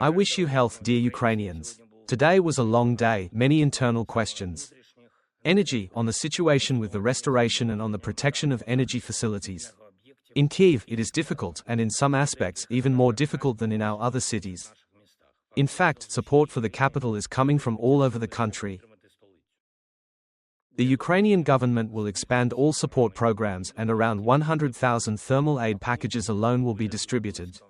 I wish you health, dear Ukrainians. Today was a long day, many internal questions. Energy, on the situation with the restoration and on the protection of energy facilities. In Kyiv, it is difficult, and in some aspects, even more difficult than in our other cities. In fact, support for the capital is coming from all over the country. The Ukrainian government will expand all support programs, and around 100,000 thermal aid packages alone will be distributed.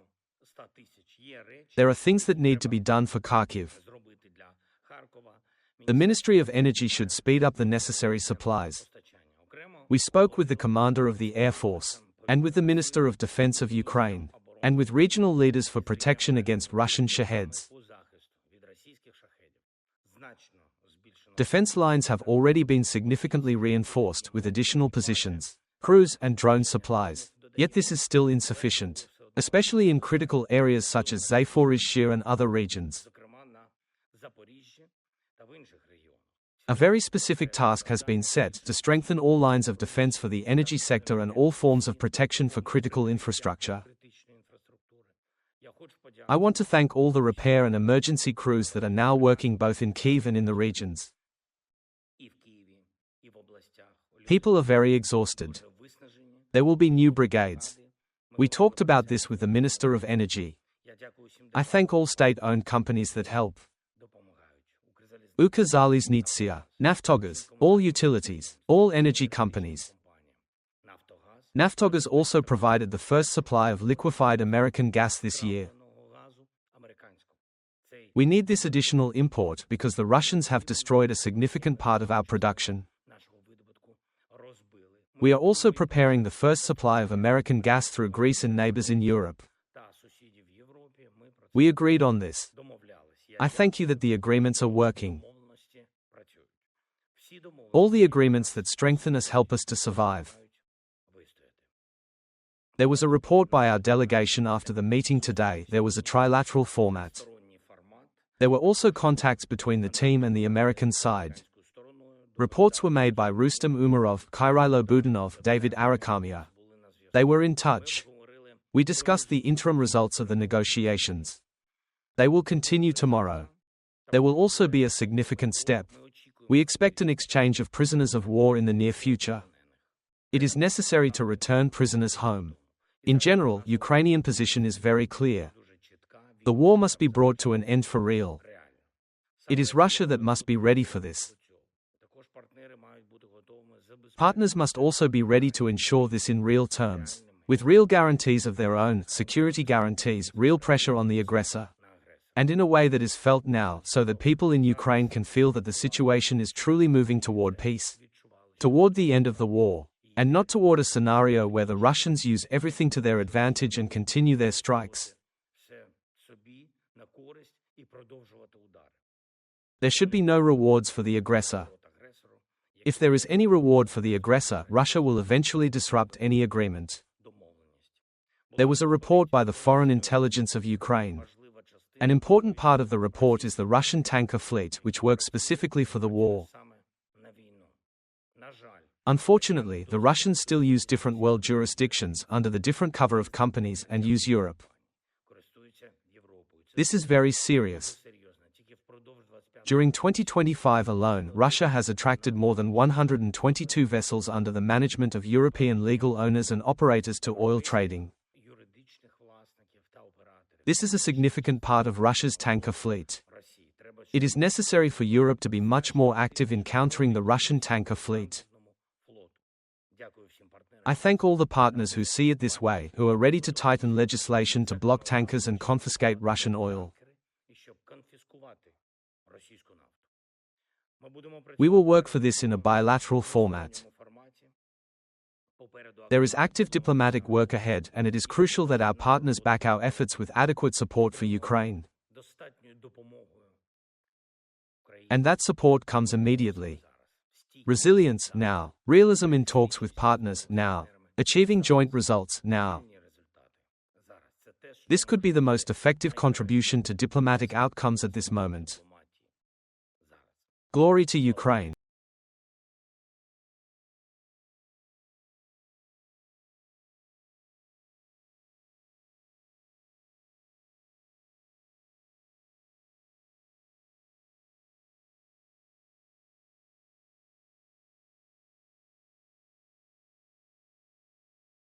There are things that need to be done for Kharkiv. The Ministry of Energy should speed up the necessary supplies. We spoke with the commander of the Air Force, and with the Minister of Defense of Ukraine, and with regional leaders for protection against Russian Shaheds. Defense lines have already been significantly reinforced with additional positions, crews, and drone supplies. Yet this is still insufficient, especially in critical areas such as Zaporizhzhia and other regions. A very specific task has been set to strengthen all lines of defense for the energy sector and all forms of protection for critical infrastructure. I want to thank all the repair and emergency crews that are now working both in Kyiv and in the regions. People are very exhausted. There will be new brigades. We talked about this with the Minister of Energy. I thank all state-owned companies that help. Ukrzaliznytsia, Naftogaz, all utilities, all energy companies. Naftogaz also provided the first supply of liquefied American gas this year. We need this additional import because the Russians have destroyed a significant part of our production. We are also preparing the first supply of American gas through Greece and neighbors in Europe. We agreed on this. I thank you that the agreements are working. All the agreements that strengthen us help us to survive. There was a report by our delegation after the meeting today. There was a trilateral format. There were also contacts between the team and the American side. Reports were made by Rustem Umarov, Kyrilo Budanov, David Arakamia. They were in touch. We discussed the interim results of the negotiations. They will continue tomorrow. There will also be a significant step. We expect an exchange of prisoners of war in the near future. It is necessary to return prisoners home. In general, Ukrainian position is very clear. The war must be brought to an end for real. It is Russia that must be ready for this. Partners must also be ready to ensure this in real terms, with real guarantees of their own, security guarantees, real pressure on the aggressor. And in a way that is felt now, so that people in Ukraine can feel that the situation is truly moving toward peace, toward the end of the war, and not toward a scenario where the Russians use everything to their advantage and continue their strikes. There should be no rewards for the aggressor. If there is any reward for the aggressor, Russia will eventually disrupt any agreement. There was a report by the Foreign Intelligence of Ukraine. An important part of the report is the Russian tanker fleet, which works specifically for the war. Unfortunately, the Russians still use different world jurisdictions under the different cover of companies and use Europe. This is very serious. During 2025 alone, Russia has attracted more than 122 vessels under the management of European legal owners and operators to oil trading. This is a significant part of Russia's tanker fleet. It is necessary for Europe to be much more active in countering the Russian tanker fleet. I thank all the partners who see it this way, who are ready to tighten legislation to block tankers and confiscate Russian oil. We will work for this in a bilateral format. There is active diplomatic work ahead, and it is crucial that our partners back our efforts with adequate support for Ukraine. And that support comes immediately. Resilience, now. Realism in talks with partners, now. Achieving joint results, now. This could be the most effective contribution to diplomatic outcomes at this moment. Glory to Ukraine.